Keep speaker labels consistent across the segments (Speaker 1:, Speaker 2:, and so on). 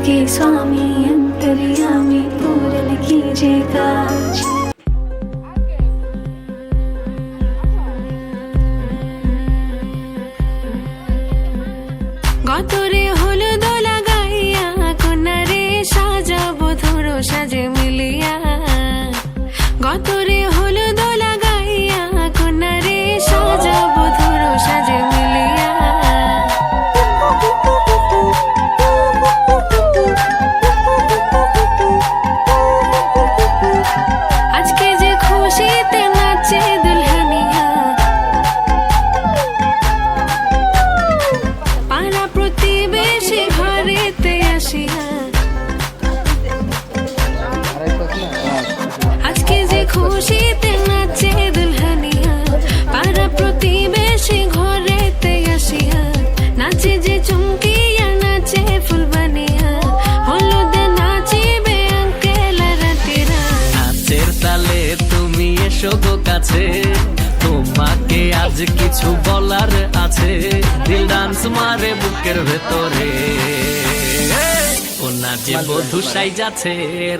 Speaker 1: सबके स्वामी अंतर्यामी पूर्ण कीजे काज। গতরে হলুদ লাগাইয়া কোনারে সাজাবো ধরো সাজে মিলিয়া। গতরে হলুদ লাগাইয়া কোনারে সাজাবো ধরো সাজে মিলিয়া। আজকে যে খুশিতে নাচে দুলহানিয়া, পাড়া প্রতিবেশী ঘরেতে আসিয়া। আজকে যে খুশিতে নাচে দুলহানিয়া, পাড়া প্রতিবেশী ঘরেতে আসিয়া। নাচে যে চুমকিয়া নাচে ফুলবানিয়া, হলুদে নাচিবে আঙ্কেল রাতেরা।
Speaker 2: নাচের তালে তুমি এসো গো কাছে, তোমাকে আজ কিছু বলার আছে। দিল ডান্স মারে বুকের ভেতরে, ও না যে বধু সাইজাছে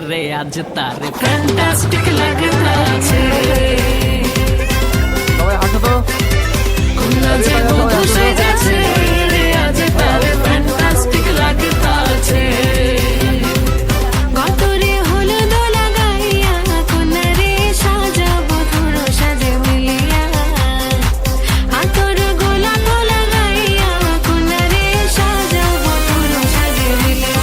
Speaker 2: রে আজ তার ফ্যান্টাস্টিক লাগতাছে। ও না যে বধু সাইজাছে রে আজ তার ফ্যান্টাস্টিক লাগতাছে।
Speaker 1: গতরে হলুদ লাগাইয়া কোনারে সাজাবো ধরো সাজে মিলিয়া। হাতর গোলাপ লাগাইয়া কোনারে সাজাবো ধরো সাজে মিলিয়া।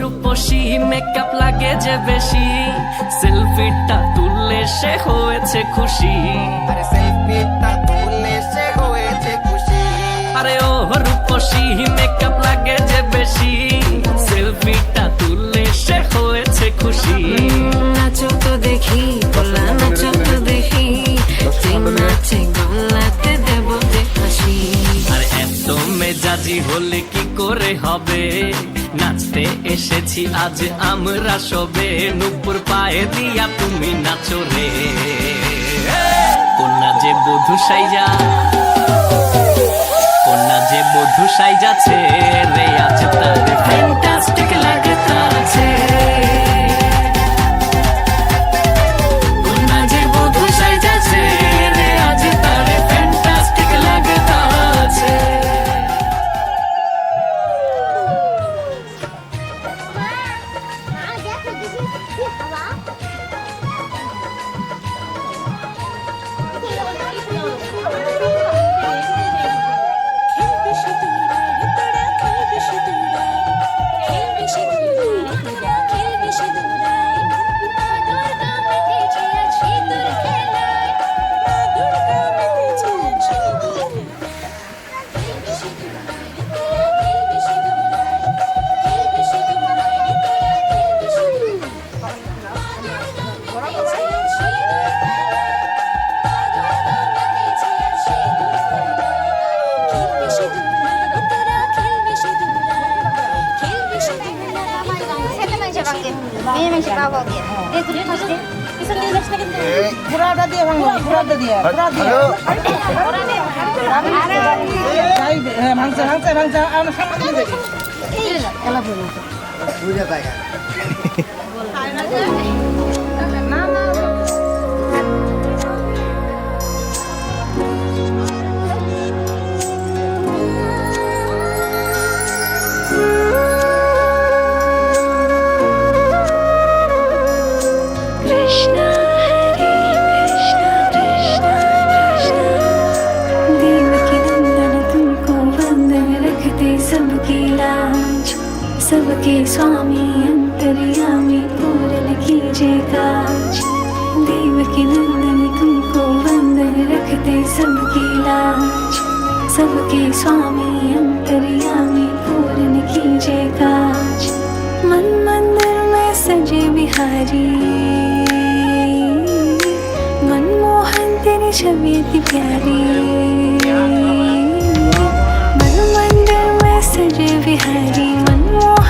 Speaker 2: রূপসী মেকআপ লাগে যে বেশি, সেলফিটা তুললে সে হয়েছে খুশি।
Speaker 3: আরে সেলফিটা তুললে সে হয়েছে খুশি।
Speaker 2: আরে ও রূপসী মেকআপ লাগে যে বেশি, সেলফিটা তুললে সে হয়েছে খুশি।
Speaker 1: নাচো তো দেখি পোলা নাচো তো দেখি, নাচে গলাতে দেবো যে হাসি।
Speaker 2: আর এত মেজাজি হলে কি করে হবে, নাচতে এসেছি আজ আমরা সবে। নুপুর পায়ে দিয়া তুমি নাচো রে, কন্যা যে বধূ সাইজা, কন্যা যে বধূ সাইজাছে রে আজ তার ফ্যান্টাস্টিক লাগতাছে। কন্যা যে বধূ সাইজাছে রে আজ তার ফ্যান্টাস্টিক লাগতাছে।
Speaker 4: পুরাটা দিয়ে ভাঙো, পুরাটা দিয়ে, পুরা দিয়ে। হ্যাঁ ভাঙছে ভাঙছে ভাঙছে, আমরা সামনে দিয়ে দেখি। এলা বলো বুঝা জায়গা না না।
Speaker 1: सबके स्वामी अंतर्यामी पूर्ण कीजे काज। देव की नंदन तुमको वंदन रखते सबकी लाज। सबके स्वामी अंतर्यामी पूर्ण कीजे काज। मन मंदिर में सजे बिहारी, मनमोहन तेरी छवि इतनी प्यारी। मन मंदिर में सजे बिहारी, मनमोहन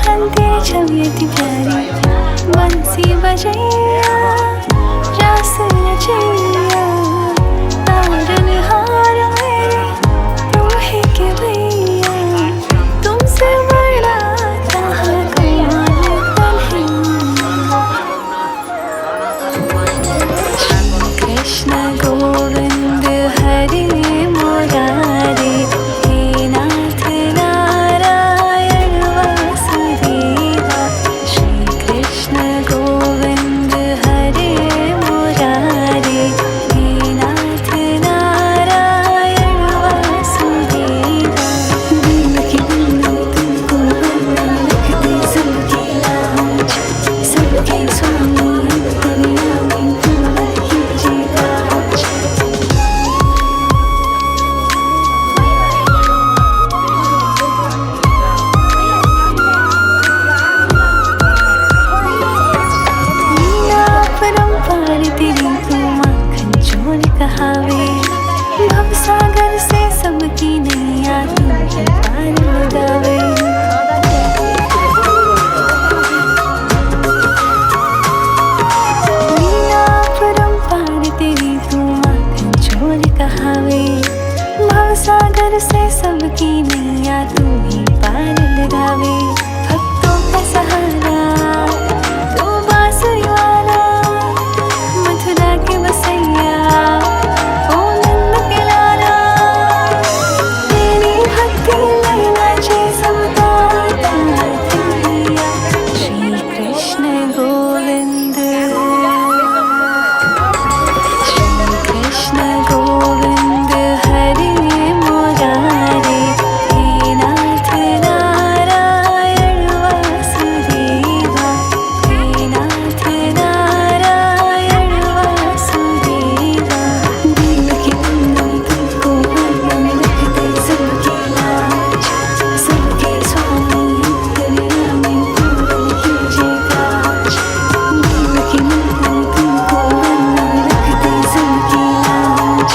Speaker 5: तू ही पार लगावे भक्तों का सहारा तू बांसुरी वाला मथुरा के बसैया ओ नंद के लाला तेरी भक्ति लैला जी सबका तारिया श्री कृष्ण गोविंद श्री कृष्ण गोविंद हरे मुरारे हे नाथ नारायण वासुदेवा हे नाथ नारायण वासुदेवा देवकी नंदन तुमको हरदम रखते सबके लाज सबके स्वामी दुनिया में पूर्ण कीजिए काज देवकी नंदन तुमको हरदम रखते सबके लाज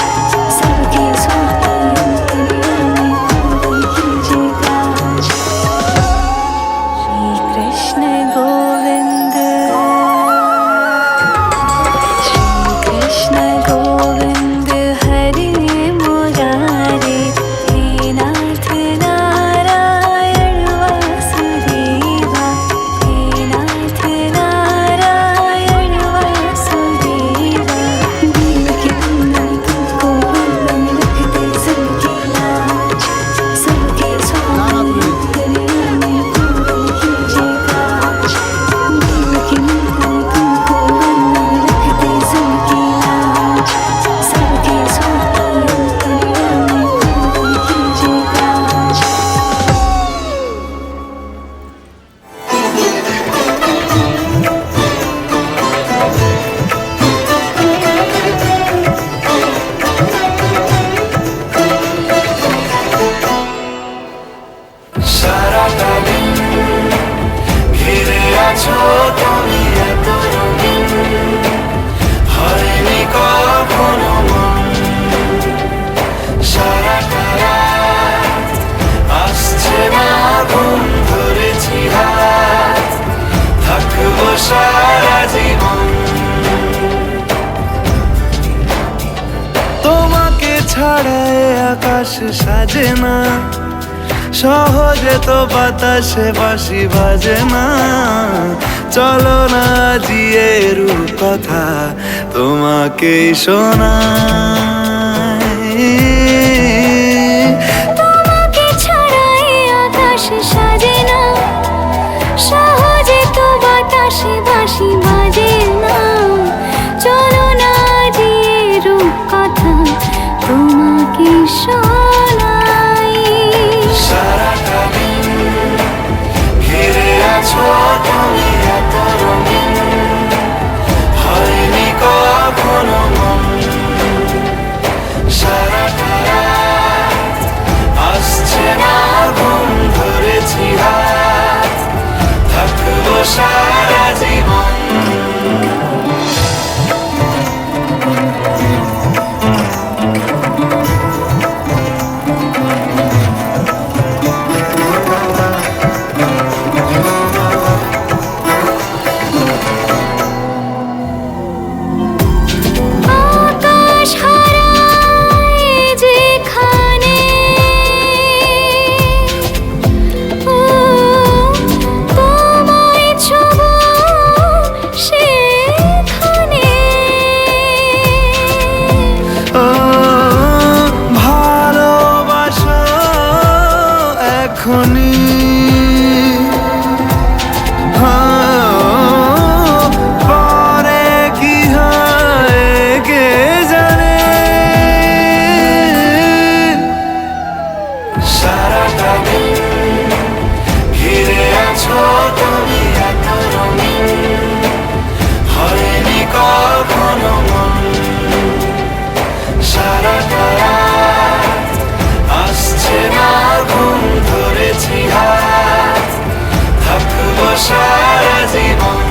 Speaker 5: सबके स्वामी दुनिया में पूर्ण कीजिए काज श्री कृष्ण गोविंद श्री कृष्ण गोविंद हरे मुरारे हे नाथ नारायण वासुदेवा हे नाथ नारायण वासुदेवा देवकी नंदन तुमको हरदम रखते सबके लाज सबके स्वामी दुनिया में पूर्ण कीजिए काज देवकी नंदन तुमको हरदम रखते सबके लाज सबके स्वामी दुनिया में पूर्ण कीजिए काज
Speaker 6: সারাটা দিন ঘিরে আছো তুমি এত রঙিন হয়নি কখনো মন সারাটা রাত আসছে না ঘুম ধরেছি হাত থাকবো সারা জীবন তোমাকে ছাড়া এ আকাশ সাজে না সহজে তো বাতাসে বাঁশি বাজে না চলো না জিয়ে রূপ কথা তোমাকে শোনাই
Speaker 5: তোমাকে ছাড়া এই আকাশ সাজে না সহজে তো বাতাসে বাঁশি বাজে না চলো না দিয়ে রূপ কথা তোমাকে শোনাই
Speaker 6: সারাটা দিন ঘিরে আছো তুমি এত রঙিন হয়নি কখনো মন সারাটা রাত আসছে না ঘুম ধরেছি হাত থাকবো সারা জীবন
Speaker 5: আকাশ হারায় যেখানে ও তোমায় ছোঁবো সেখানে
Speaker 6: ও ভালোবাসো এখনই পরে কি হয় কে জানে সারাটা দিন ঘিরে আছো তুমি এত রঙিন হয়নি কখনো মন সারাটা রাত আসছে না ঘুম ধরেছি হাত থাকবো সারা জীবন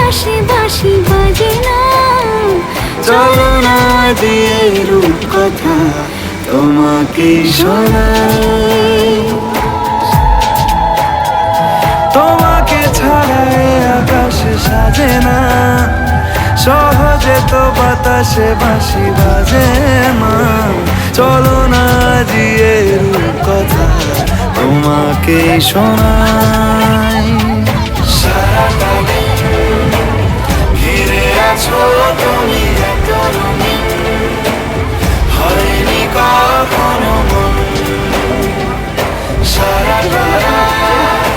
Speaker 5: আকাশে বাঁশি বাজে না।
Speaker 6: চলো না দিয়ে রূপকথা তোমাকে শোনাই, তোমাকে ছাড়া এ আকাশে সাজে না, সহজে তো বাতাসে বাঁশি বাজে মা। চলো না দিয়ে রূপকথা তোমাকে শোনাই। সারাটা দিন ঘিরে আছো তুমি এত রঙিন, হয়নি কখনো মন। সারাটা রাত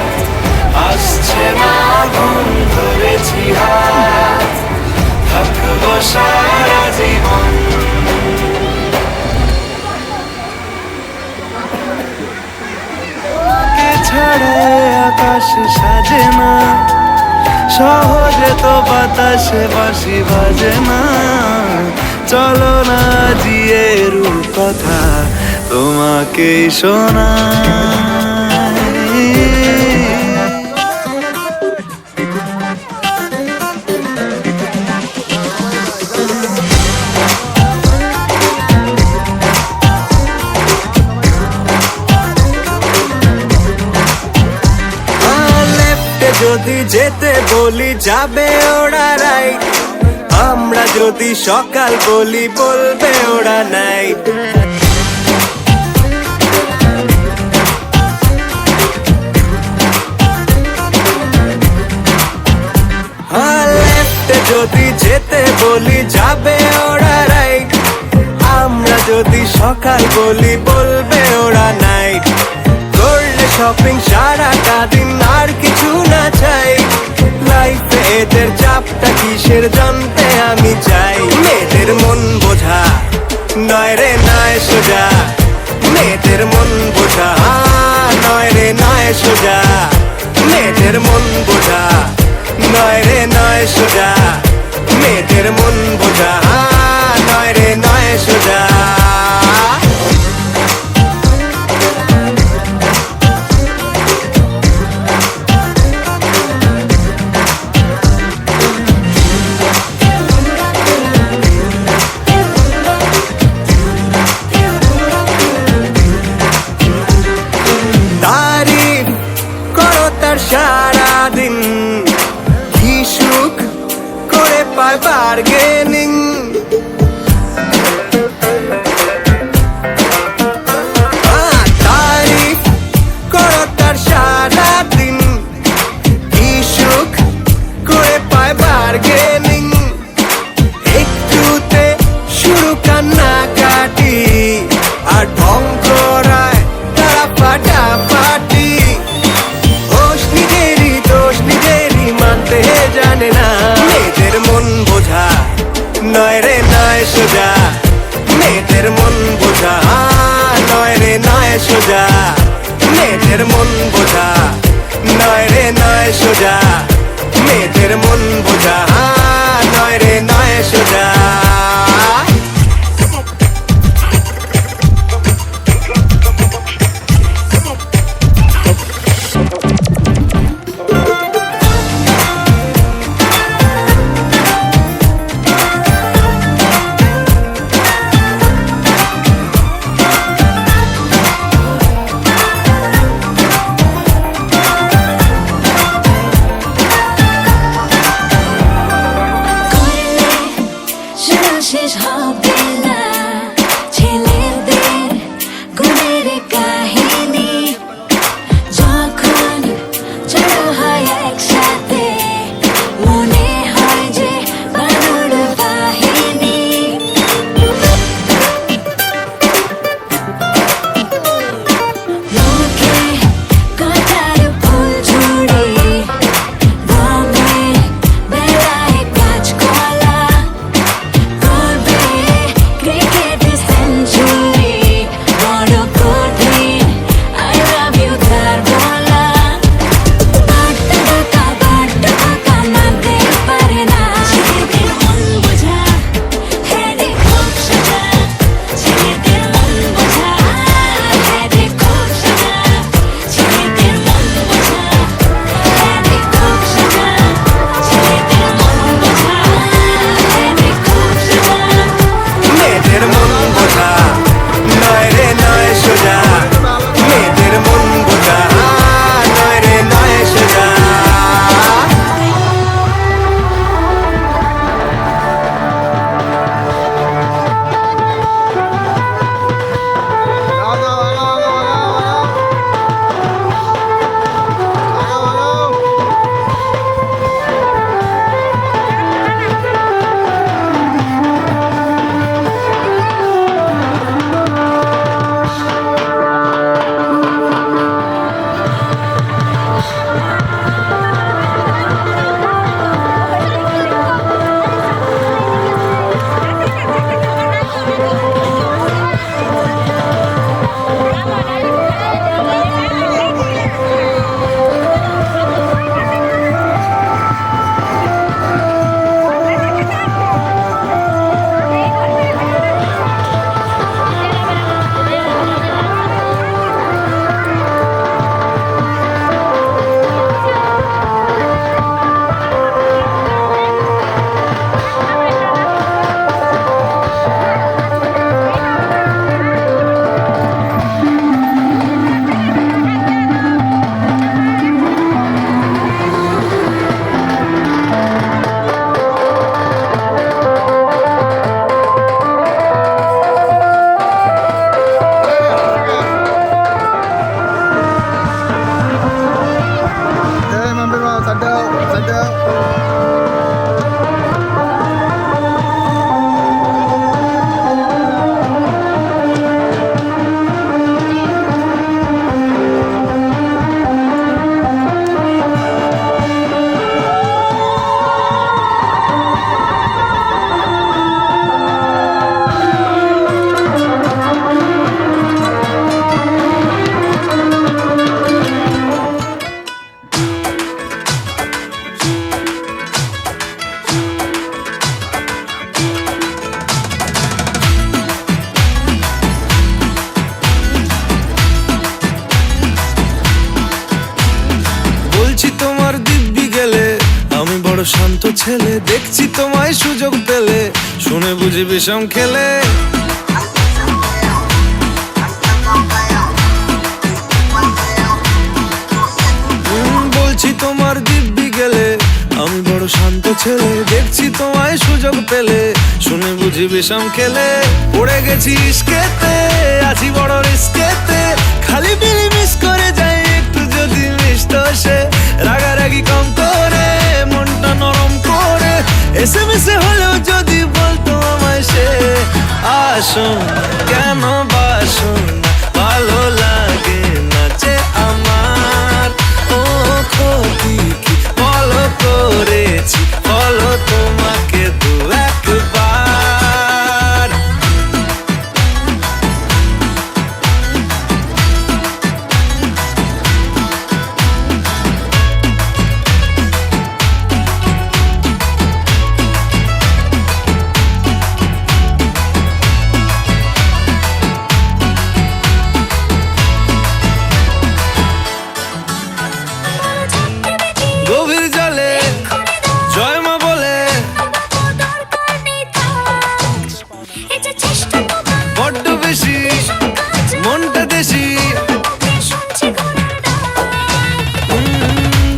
Speaker 6: আসছে না ঘুম, ধরেছি হাত, থাকবো সারা জীবন। ছাড়া আকাশ সাজে না, সহজে তো বাতাসে বাঁশি বাজে না। চলো না জিয়ে রূপকথা তোমাকে শোনাই। যদি যেতে বলি যাবে ওরা রাইট, আমরা যদি সকাল বলি বলবে ওরা নাইট। লেফটে যদি যেতে বলি যাবে ওরা রাইট, আমরা যদি সকাল বলি বলবে ওরা নাইট। করলে শপিং সারাটা দিন আর কিছু না চাই, লাইফে এদের চাপটা কিসের জানতে আমি চাই। মেয়েদের মন বোঝা নয় রে নয় সোজা, মেয়েদের মন বোঝা নয় রে নয় সোজা, মেয়েদের মন বোঝা নয় রে নয় সোজা, মেয়েদের মন বোঝা নয় রে নয় সোজা। সারাদিন কি সুখ করে পায় বার্গেনিং, তারিফ করো তার সারাদিন কি সুখ করে পায় বার্গেনিং। একটুতে শুরু কান্না কাটি আর ঢং করায় তারা ফাটাফাটি। জানে না মেয়েদের মন বোঝা নয় রে নয় সোজা, মেয়েদের মন বোঝা নয় রে নয় সোজা, মেয়েদের মন বোঝা নয় রে নয় সোজা, মেয়েদের মন বোঝা নয় রে নয় সোজা। বলছি তোমার দিব্যি গেলে আমি বড় শান্ত ছেলে, দেখছি তোমায় সুযোগ পেলে শুনে বুঝি বিষম খেলে। বলছি তোমার দিব্যি গেলে আমি বড় শান্ত ছেলে, দেখছি তোমায় সুযোগ পেলে শুনে বুঝি বিষম খেলে। পড়ে গেছি ইস্কেতে, আছি বড় রিস্কেতে, খালি বিলি মিস করে যাই একটু যদি মিষ্ট সে। রাগারাগি কম করে মনটা নরম করে এসএমএসে হলেও যদি বলতো আমায় সে। আসুন কেন বাসুন ভালো লাগে না যে আমার, ও ক্ষতি কি বলো করেছি বলো তোমাকে দু একবার। গভীর জলে জয় মা বলে বড্ড বেশি মনটা দেশি।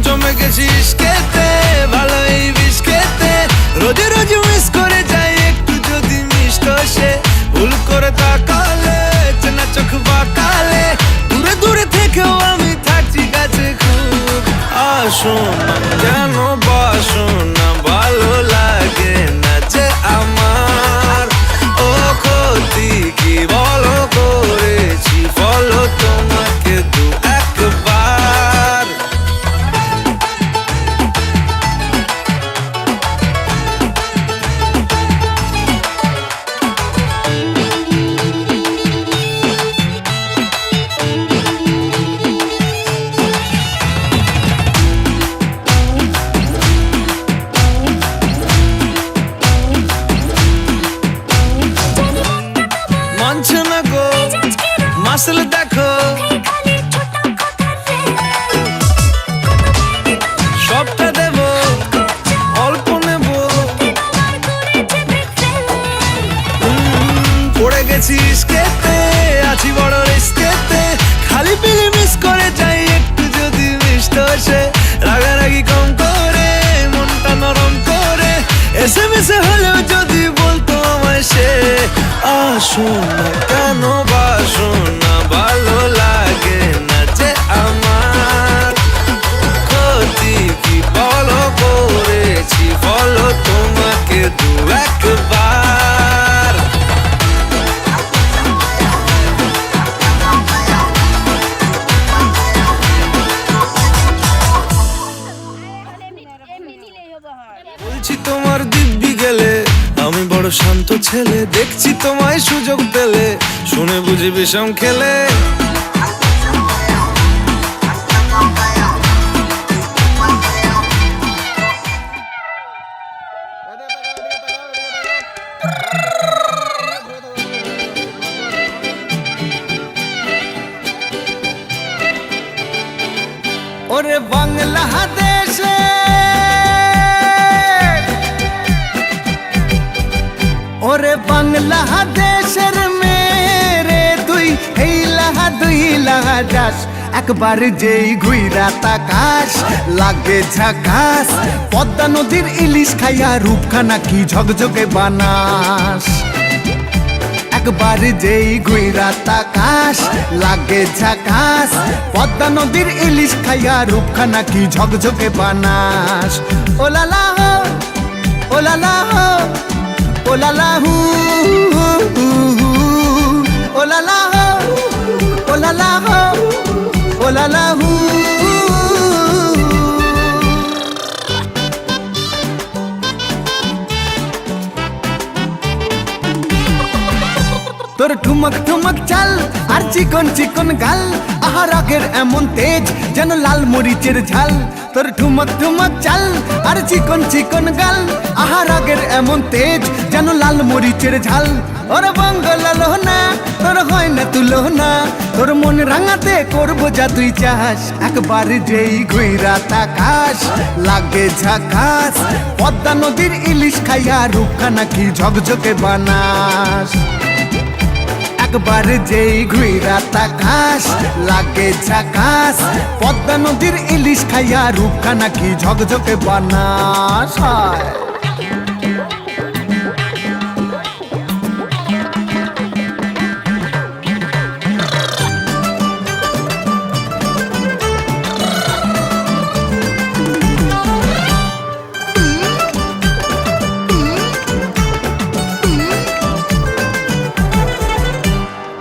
Speaker 6: জমে গেছি ইস্কেতে ভালো এই বিস্কেতে, রোজে রোজে মিস করে যাই একটু যদি মিষ্ট সে। ভুল করে তাকালে চেনা চোখ বাঁকালে দূরে দূরে থেকেও আমি থাকছি কাছে খুব। আসুন কেন বাসুন না ভালো লাগে না যে আমার, ও ক্ষতি কি বলো করেছি বলো তোমাকে দু একবার। মানছে না গো মাসল দেখো, সবটা দেব অল্প নেব। পড়ে গেছি ইস্কেতে, আছি বড় রিস্কেতে, খালি পিলি মিস করে যাই একটু যদি মিষ্ট সে। রাগারাগি কম করে মনটা নরম করে এসএমএসে হলেও যদি বলতো আমায় সে। আসুন কেন বাসুন না ভালো লাগে না যে আমার, ক্ষতি কি বলো করেছি বলো তোমাকে দু একবার। বলছি তোমার দিব্যি গেলে আমি বড় শান্ত ছেলে, দেখছি তোমায় সুযোগ পেলে শুনে বুঝি বিষম খেলে। ওরে বাংলাদেশে ওরে বাংলাদেশের মেরে তুই এই লাহা দুই লাহা যাস, একবার যেই ঘুইরা তাকাস লাগে ঝাকাস। পদ্মা নদীর ইলিশ খাইয়া রূপখানা কি ঝকঝকে বানাস, একবার যেই ঘুইরা তাকাস লাগে ঝাকাস, পদ্মা নদীর ইলিশ খাইয়া রূপখানা কি ঝকঝকে বানাস। ওলালা হো ওলালা হো ওলালা হু ওলালা হো ওলালা হো ওলালা হু। তোর ঠুমক ঠুমক চাল আর চিকন চিকন গাল, আহা রাগের এমন তেজ যেন লাল মরিচের ঝাল। তোর ঠুমক ঠুমক চাল আর চিকন চিকন গাল, আহা রাগের এমন তেজ যেন লাল মরিচের ঝাল। ওর বঙ্গলালো না তোর হয় না তুলো না, তোর মন রাঙাতে করবো যা তুই চাস। একবার যেই ঘুইরা তাকাস লাগে ঝাকাস, পদ্মা নদীর ইলিশ খাইয়া রূপখানা কি ঝকঝকে বানাস। একবার যেই ঘুইরা তাকাস লাগে ঝাকাস, পদ্মা নদীর ইলিশ খাইয়া রূপখানা কি ঝকঝকে বানাস।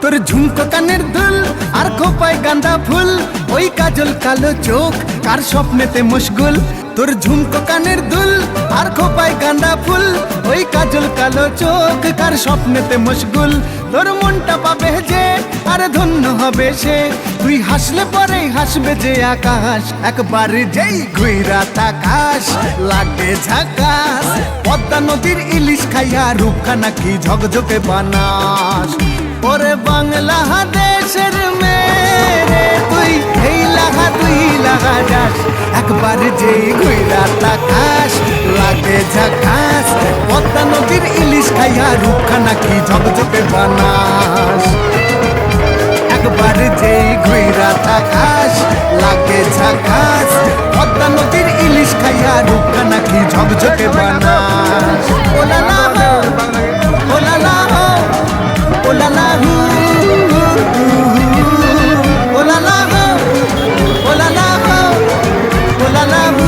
Speaker 6: তোর ঝুমকো কানের দুল আর খোপায় গাঁদা ফুল, ওই কাজল কালো চোখ কার স্বপ্নেতে মশগুল। তোর ঝুমকো কানের দুল আর খোপায় গাঁদা ফুল, ওই কাজল কালো চোখ কার স্বপ্নেতে মশগুল। তোর মনটা পাবে যে আর ধন্য হবে সে, তুই হাসলে পরেই হাসবে যে আকাশ। একবার যেই ঘুইরা তাকাস লাগে ঝাকাস, পদ্মা নদীর ইলিশ খাইয়া রূপখানা কি ঝকঝকে বানাস। ওরে বাংলা দেশের মেরে তুই এই লাগা তুই লাগা যাস, একবার যেই ঘুইরা তাকাস লাগে ঝাকাস, পদ্মা নদীর ইলিশ খাইয়া রূপখানা কি ঝকঝকে বানাস। একবার যেই ঘুইরা তাকাস লাগে ঝাকাস, পদ্মা নদীর ইলিশ খাইয়া রূপখানা কি ঝকঝকে বানাস। ওলালা হো ওলালা হো ওলালা হু ওলালা হো ওলালা হো ওলালা হু।